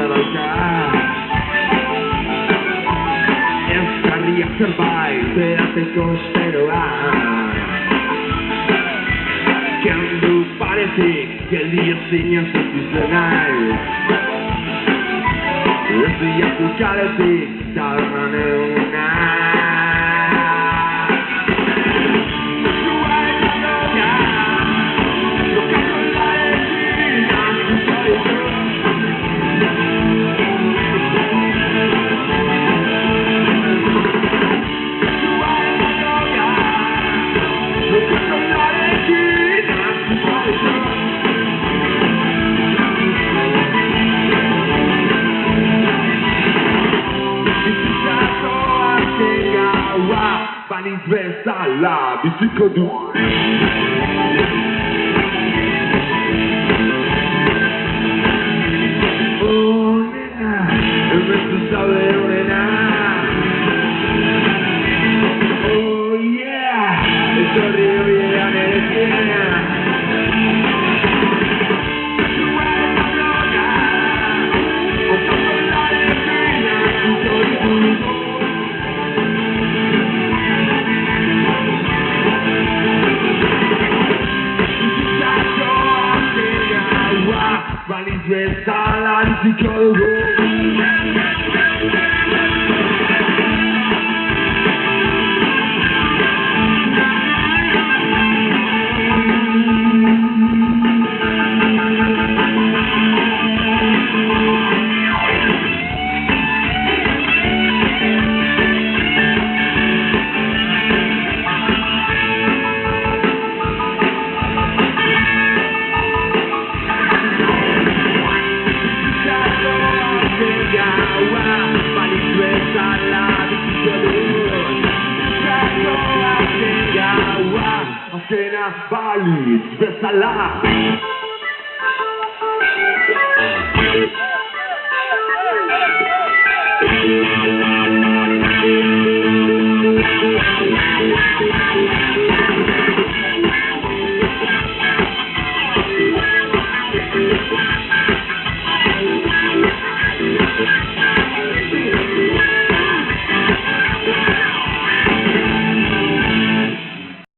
elokar. Ezarriak zerbait berateko esperoan, kendu paretik geldiezina sentitzen naiz. Ez diatu kaletik tabernan egun Baniz bezala biziko du. Onena, enbezu zaude onena. Oh yeah, etorri horiean erekiena. Baniz bezala biziko dugu. Azkena balitz bezala.